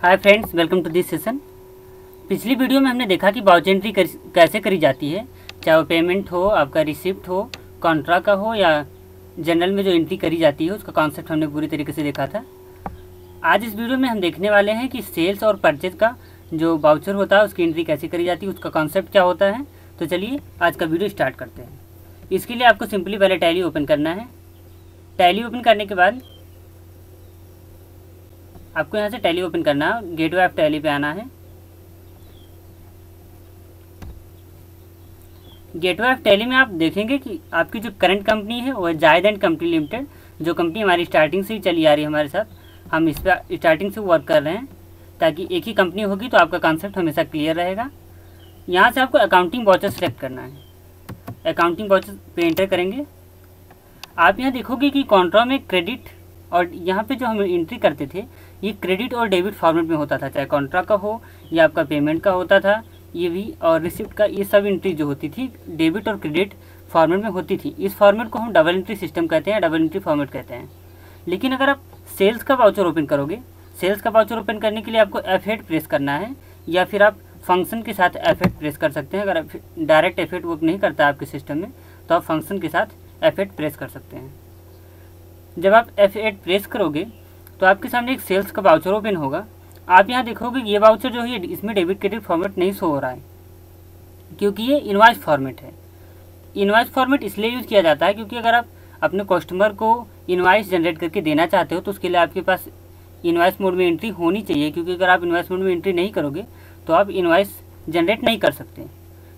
Hi friends, welcome to this session. पिछली video में हमने देखा कि वाउचर एंट्री कैसे करी जाती है, चाहे वो पेमेंट हो, आपका रिसिप्ट हो, कॉन्ट्रा का हो या जनरल में जो एंट्री करी जाती है उसका कॉन्सेप्ट हमने पूरी तरीके से देखा था। आज इस वीडियो में हम देखने वाले हैं कि सेल्स और परचेज का जो वाउचर होता है उसकी एंट्री कैसे करी जाती है, उसका कॉन्सेप्ट क्या होता है। तो चलिए आज का वीडियो स्टार्ट करते हैं। इसके लिए आपको सिंपली पहले टैली ओपन करना है। टैली ओपन करने के बाद आपको यहाँ से टैली ओपन करना है, गेटवे ऑफ टैली पे आना है। गेटवे ऑफ टैली में आप देखेंगे कि आपकी जो करंट कंपनी है वो जायद एंड कंपनी लिमिटेड, जो कंपनी हमारी स्टार्टिंग से ही चली आ रही है हमारे साथ, हम इस पर स्टार्टिंग से वर्क कर रहे हैं ताकि एक ही कंपनी होगी तो आपका कॉन्सेप्ट हमेशा क्लियर रहेगा। यहाँ से आपको अकाउंटिंग वाउचर सेलेक्ट करना है। अकाउंटिंग वाउचर पे एंटर करेंगे। आप यहाँ देखोगे कि कॉन्ट्रा में क्रेडिट और यहाँ पे जो हम एंट्री करते थे ये क्रेडिट और डेबिट फॉर्मेट में होता था, चाहे कॉन्ट्रा का हो या आपका पेमेंट का होता था, ये भी और रिसिप्ट का, ये सब एंट्री जो होती थी डेबिट और क्रेडिट फॉर्मेट में होती थी। इस फॉर्मेट को हम डबल एंट्री सिस्टम कहते हैं, डबल एंट्री फॉर्मेट कहते हैं। लेकिन अगर आप सेल्स का वाउचर ओपन करोगे, सेल्स का वाउचर ओपन करने के लिए आपको F8 प्रेस करना है या फिर आप फंक्शन के साथ F8 प्रेस कर सकते हैं। अगर डायरेक्ट F8 वर्क नहीं करता है आपके सिस्टम में तो आप फंक्शन के साथ F8 प्रेस कर सकते हैं। जब आप F8 प्रेस करोगे तो आपके सामने एक सेल्स का वाउचर ओपन होगा। आप यहाँ देखोगे ये वाउचर जो है इसमें डेबिट क्रेडिट फॉर्मेट नहीं शो हो रहा है क्योंकि ये इनवॉइस फॉर्मेट है। इनवॉइस फॉर्मेट इसलिए यूज़ किया जाता है क्योंकि अगर आप अपने कस्टमर को इनवॉइस जनरेट करके देना चाहते हो तो उसके लिए आपके पास इनवॉइस मोड में एंट्री होनी चाहिए, क्योंकि अगर आप इनवॉइस मोड में एंट्री नहीं करोगे तो आप इनवॉइस जनरेट नहीं कर सकते।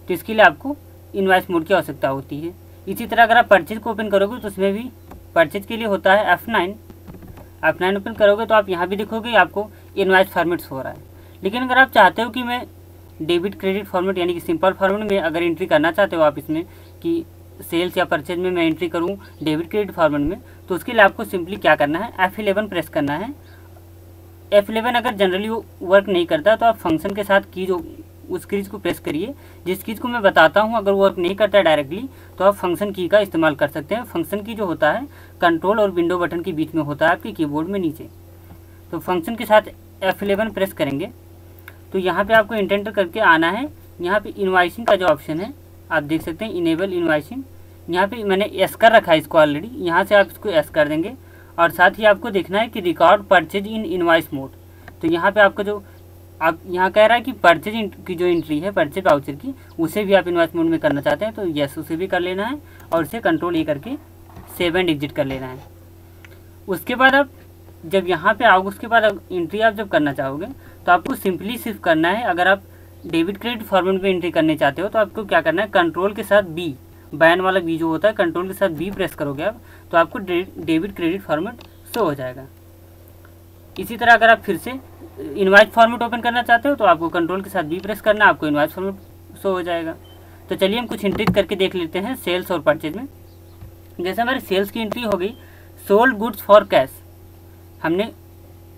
तो इसके लिए आपको इनवॉइस मोड की आवश्यकता होती है। इसी तरह अगर आप परचेज को ओपन करोगे तो उसमें भी परचेज के लिए होता है F9 ओपन करोगे तो आप यहाँ भी देखोगे आपको इनवॉइस फॉर्मेट्स हो रहा है। लेकिन अगर आप चाहते हो कि मैं डेबिट क्रेडिट फॉर्मेट यानी कि सिंपल फॉर्मेट में अगर एंट्री करना चाहते हो आप इसमें कि सेल्स या परचेज में मैं एंट्री करूँ डेबिट क्रेडिट फॉर्मेट में, तो उसके लिए आपको सिंपली क्या करना है, F11 प्रेस करना है। F11 अगर जनरली वर्क नहीं करता तो आप फंक्शन के साथ की जो उस कीज को प्रेस करिए, जिस कीज को मैं बताता हूँ अगर वर्क नहीं करता है डायरेक्टली तो आप फंक्शन की का इस्तेमाल कर सकते हैं। फंक्शन की जो होता है कंट्रोल और विंडो बटन के बीच में होता है आपके कीबोर्ड में नीचे। तो फंक्शन के साथ F11 प्रेस करेंगे तो यहाँ पे आपको इंटर करके आना है। यहाँ पे इनवॉइसिंग का जो ऑप्शन है आप देख सकते हैं, इनेबल इनवॉइसिंग। यहाँ पे मैंने एस कर रखा है इसको ऑलरेडी, यहाँ से आप इसको एस कर देंगे और साथ ही आपको देखना है कि record purchase in invoice mode. तो यहाँ पे आपका जो आप यहाँ कह रहा है कि परचेज की जो एंट्री है परचेज वाउचर की, उसे भी आप इनवॉइस मोड में करना चाहते हैं तो यस उसे भी कर लेना है और इसे कंट्रोल ए करके सेव एंड एग्जिट कर लेना है। उसके बाद आप जब यहाँ पे आओगे उसके बाद एंट्री आप जब करना चाहोगे तो आपको सिंपली सिर्फ करना है, अगर आप डेबिट क्रेडिट फॉर्मेट में एंट्री करने चाहते हो तो आपको क्या करना है, कंट्रोल के साथ बी, बैन वाला बी जो होता है, कंट्रोल के साथ बी प्रेस करोगे आप तो आपको डेबिट क्रेडिट फॉर्मेट शो हो जाएगा। इसी तरह अगर आप फिर से इनवॉइस फॉर्मेट ओपन करना चाहते हो तो आपको कंट्रोल के साथ बी प्रेस करना, आपको इनवॉइस फॉर्मेट शो हो जाएगा। तो चलिए हम कुछ एंट्री करके देख लेते हैं सेल्स और परचेज में। जैसे हमारी सेल्स की एंट्री हो गई, सोल्ड गुड्स फॉर कैश, हमने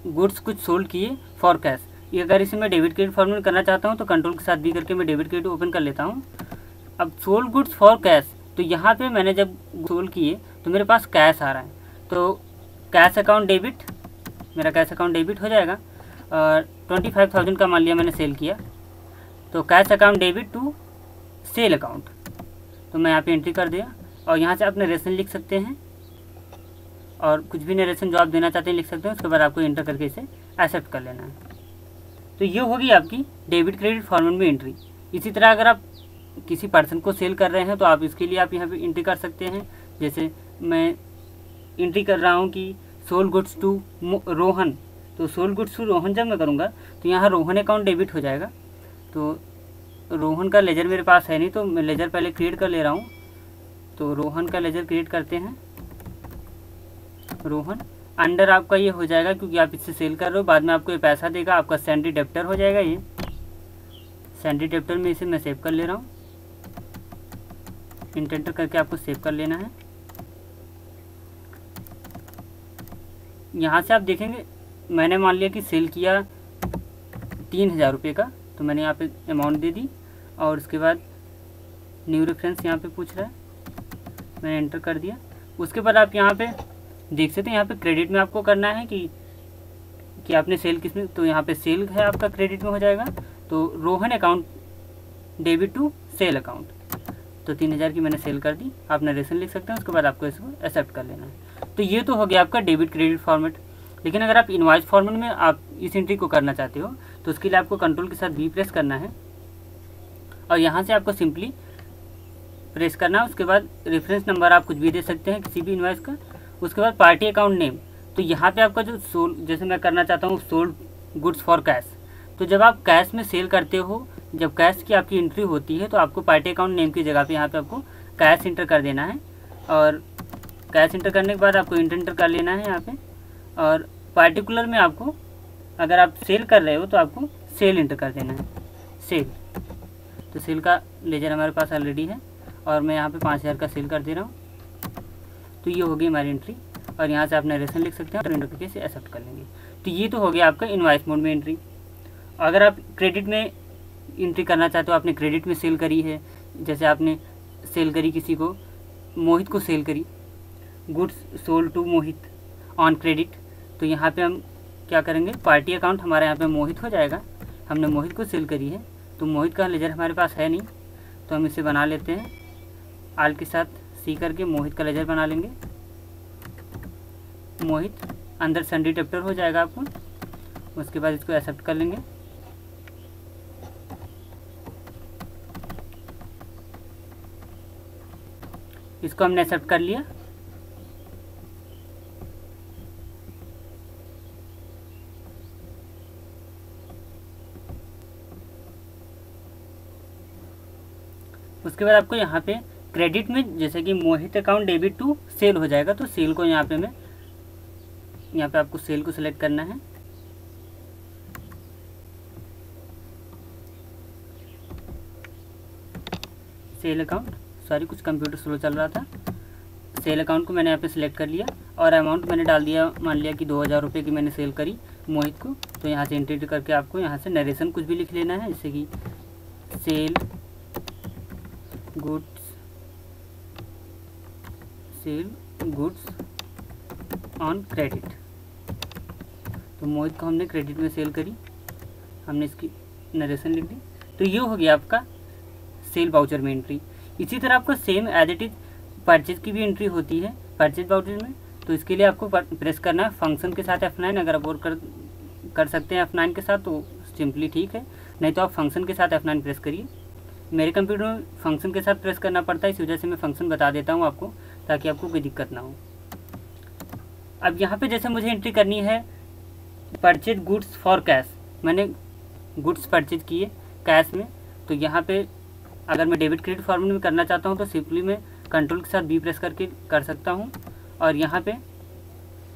गुड्स कुछ सोल्ड किए फॉर कैश। ये अगर इसे मैं डेबिट क्रेडिट फॉर्मेट करना चाहता हूँ तो कंट्रोल के साथ बी करके मैं डेबिट क्रेडिट ओपन कर लेता हूँ। अब सोल्ड गुड्स फॉर कैश, तो यहाँ पे मैंने जब सोल्ड किए तो मेरे पास कैश आ रहा है, तो कैश अकाउंट डेबिट, मेरा कैश अकाउंट डेबिट हो जाएगा। और 25,000 का मान लिया मैंने सेल किया तो cash account debit to sale account, तो मैं यहाँ पे एंट्री कर दिया। और यहाँ से आप नरेशन लिख सकते हैं और कुछ भी नरेशन जो आप देना चाहते हैं लिख सकते हैं। उसके बाद आपको एंटर करके इसे एक्सेप्ट कर लेना है। तो ये होगी आपकी डेबिट क्रेडिट फॉर्मेट में एंट्री। इसी तरह अगर आप किसी पर्सन को सेल कर रहे हैं तो आप इसके लिए आप यहाँ पे एंट्री कर सकते हैं। जैसे मैं एंट्री कर रहा हूँ कि सोल्ड गुड्स टू रोहन, तो सोल्ड गुड्स टू रोहन जब मैं करूँगा तो यहाँ रोहन अकाउंट डेबिट हो जाएगा। तो रोहन का लेजर मेरे पास है नहीं तो मैं लेजर पहले क्रिएट कर ले रहा हूँ। तो रोहन का लेजर क्रिएट करते हैं, रोहन अंडर आपका ये हो जाएगा क्योंकि आप इससे सेल कर रहे हो, बाद में आपको ये पैसा देगा, आपका सैंडी डेप्टर हो जाएगा। ये सैंडी डेप्टर में इसे मैं सेव कर ले रहा हूँ, इंटर करके आपको सेव कर लेना है। यहाँ से आप देखेंगे मैंने मान लिया कि सेल किया 3,000 रुपये का, तो मैंने यहाँ पे अमाउंट दे दी और उसके बाद न्यू रेफरेंस यहाँ पे पूछ रहा है, मैंने एंटर कर दिया। उसके बाद आप यहाँ पे देख सकते हैं, यहाँ पे क्रेडिट में आपको करना है कि कि आपने सेल किस में, तो यहाँ पे सेल है आपका क्रेडिट में हो जाएगा। तो Rohan account debit to sale account, तो 3000 की मैंने सेल कर दी। आप नरेशन लिख सकते हैं, उसके बाद आपको इसको एक्सेप्ट कर लेना है। तो ये तो हो गया आपका डेबिट क्रेडिट फॉर्मेट। लेकिन अगर आप इनवॉइस फॉर्मेट में आप इस एंट्री को करना चाहते हो तो उसके लिए आपको कंट्रोल के साथ V प्रेस करना है और यहाँ से आपको सिंपली प्रेस करना है। उसके बाद रेफरेंस नंबर आप कुछ भी दे सकते हैं किसी भी इनवॉइस का। उसके बाद पार्टी अकाउंट नेम, तो यहाँ पे आपका जो सोल्ड, जैसे मैं करना चाहता हूँ सोल्ड गुड्स फॉर कैश, तो जब आप कैश में सेल करते हो, जब कैश की आपकी एंट्री होती है तो आपको पार्टी अकाउंट नेम की जगह पे यहाँ पे आपको कैश इंटर कर देना है। और कैश इंटर करने के बाद आपको इंटर कर लेना है यहाँ पे। और पार्टिकुलर में आपको, अगर आप सेल कर रहे हो तो आपको सेल इंटर कर देना है, सेल। तो सेल का लेजर हमारे पास ऑलरेडी है और मैं यहाँ पे 5000 का सेल कर दे रहा हूँ। तो ये हो गई हमारी एंट्री और यहाँ से आप नरेशन लिख सकते हैं और इंटर करके इसे एक्सेप्ट कर लेंगे। तो ये तो हो गया आपका इनवॉइस मोड में एंट्री। अगर आप क्रेडिट में एंट्री करना चाहते हो, आपने क्रेडिट में सेल करी है, जैसे आपने सेल करी किसी को, मोहित को सेल करी, goods sold to Mohit on credit, तो यहाँ पे हम क्या करेंगे, पार्टी अकाउंट हमारे यहाँ पे मोहित हो जाएगा। हमने मोहित को सेल करी है तो मोहित का लेजर हमारे पास है नहीं, तो हम इसे बना लेते हैं। आल के साथ सी करके मोहित का लेजर बना लेंगे। मोहित अंदर सन्डी डेप्टर हो जाएगा आपको। उसके बाद इसको एक्सेप्ट कर लेंगे। इसको हमने एक्सेप्ट कर लिया। उसके बाद आपको यहाँ पे क्रेडिट में, जैसे कि मोहित अकाउंट डेबिट टू सेल हो जाएगा, तो सेल को यहाँ पे आपको सेल को सिलेक्ट करना है। सेल अकाउंट, सॉरी कुछ कंप्यूटर स्लो चल रहा था। सेल अकाउंट को मैंने यहाँ पे सिलेक्ट कर लिया और अमाउंट मैंने डाल दिया, मान लिया कि 2000 रुपये की मैंने सेल करी मोहित को। तो यहाँ से एंट्री करके आपको यहाँ से नरेशन कुछ भी लिख लेना है, जैसे कि सेल गुड्स ऑन क्रेडिट। तो मोहित को हमने क्रेडिट में सेल करी, हमने इसकी नरेशन लिख दी। तो ये हो गया आपका सेल वाउचर में एंट्री। इसी तरह आपको same as it is purchase की भी एंट्री होती है परचेज वाउचर में। तो इसके लिए आपको प्रेस करना है फंक्शन के साथ F9। अगर आप और कर सकते हैं F9 के साथ तो सिंपली ठीक है, नहीं तो आप फंक्शन के साथ F9 प्रेस करिए। मेरे कंप्यूटर में फंक्शन के साथ प्रेस करना पड़ता है, इस वजह से मैं फंक्शन बता देता हूँ आपको, ताकि आपको कोई दिक्कत ना हो। अब यहाँ पे जैसे मुझे एंट्री करनी है परचेज गुड्स फॉर कैश, मैंने गुड्स परचेज किए कैश में, तो यहाँ पे अगर मैं डेबिट क्रेडिट फॉर्मेट में करना चाहता हूँ तो सिंपली मैं कंट्रोल के साथ B प्रेस करके कर सकता हूँ। और यहाँ पे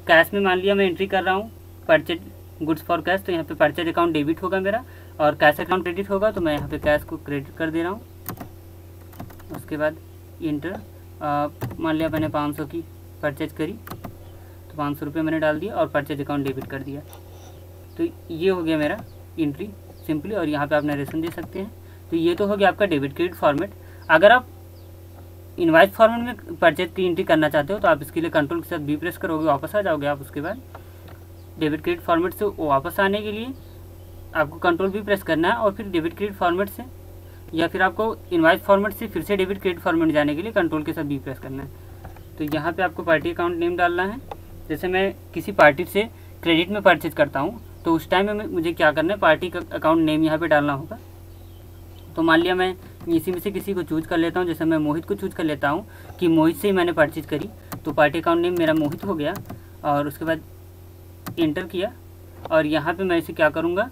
कैश में मान लिया मैं एंट्री कर रहा हूँ परचेज गुड्स फॉर कैश, तो यहाँ पे परचेज अकाउंट डेबिट होगा मेरा और कैश अकाउंट क्रेडिट होगा, तो मैं यहाँ पे कैश को क्रेडिट कर दे रहा हूँ। उसके बाद इंटर, मान लिया मैंने 500 की परचेज करी तो 500 रुपये मैंने डाल दिया और परचेज अकाउंट डेबिट कर दिया। तो ये हो गया मेरा एंट्री सिंपली, और यहाँ पे आप नरेशन दे सकते हैं। तो ये तो हो गया आपका डेबिट क्रेडिट फॉर्मेट। अगर आप इनवॉइस फॉर्मेट में परचेज की एंट्री करना चाहते हो तो आप इसके लिए कंट्रोल के साथ B प्रेस करोगे, वापस आ जाओगे आप। उसके बाद डेबिट क्रेडिट फॉर्मेट से वापस आने के लिए आपको कंट्रोल B प्रेस करना है और फिर डेबिट क्रेडिट फॉर्मेट से, या फिर आपको इनवॉइस फॉर्मेट से फिर से डेबिट क्रेडिट फॉर्मेट जाने के लिए कंट्रोल के साथ B प्रेस करना है। तो यहाँ पे आपको पार्टी अकाउंट नेम डालना है। जैसे मैं किसी पार्टी से क्रेडिट में परचेज करता हूँ तो उस टाइम में मुझे क्या करना है, पार्टी का अकाउंट नेम यहाँ पे डालना होगा। तो मान लिया मैं इसी में से किसी को चूज कर लेता हूँ, जैसे मैं मोहित को चूज कर लेता हूँ कि मोहित से ही मैंने परचेज करी, तो पार्टी अकाउंट नेम मेरा मोहित हो गया। और उसके बाद इंटर किया और यहाँ पे मैं इसे क्या करूँगा,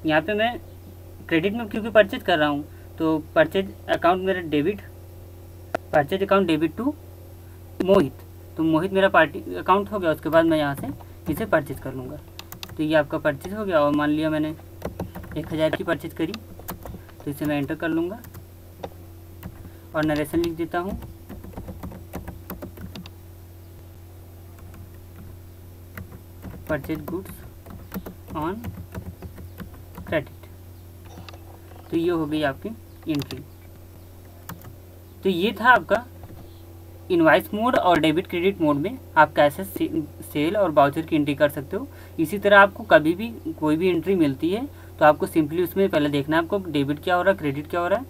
यहाँ पे मैं क्रेडिट में क्योंकि परचेज कर रहा हूँ तो परचेज अकाउंट मेरा debit, purchase account debit to Mohit, तो मोहित मेरा पार्टी अकाउंट हो गया। उसके बाद मैं यहाँ से इसे परचेज कर लूँगा। तो ये आपका परचेज हो गया। और मान लिया मैंने 1000 की परचेज करी तो इसे मैं एंटर कर लूँगा और नरेशन लिख देता हूँ। Purchase goods on credit. तो ये हो गई आपकी एंट्री। तो ये था आपका इनवॉइस मोड और डेबिट क्रेडिट मोड में आप कैसे सेल और वाउचर की एंट्री कर सकते हो। इसी तरह आपको कभी भी कोई भी एंट्री मिलती है तो आपको सिंपली उसमें पहले देखना है आपको डेबिट क्या हो रहा है, क्रेडिट क्या हो रहा है।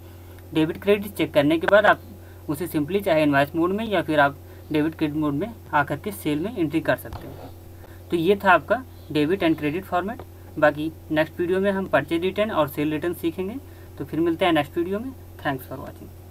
डेबिट क्रेडिट चेक करने के बाद आप उसे सिंपली चाहे इनवॉइस मोड में या फिर आप डेबिट क्रेडिट मोड में आकर के सेल में एंट्री कर सकते हो। तो ये था आपका डेबिट एंड क्रेडिट फॉर्मेट। बाकी नेक्स्ट वीडियो में हम परचेज रिटर्न और सेल रिटर्न सीखेंगे। तो फिर मिलते हैं नेक्स्ट वीडियो में। Thanks for watching.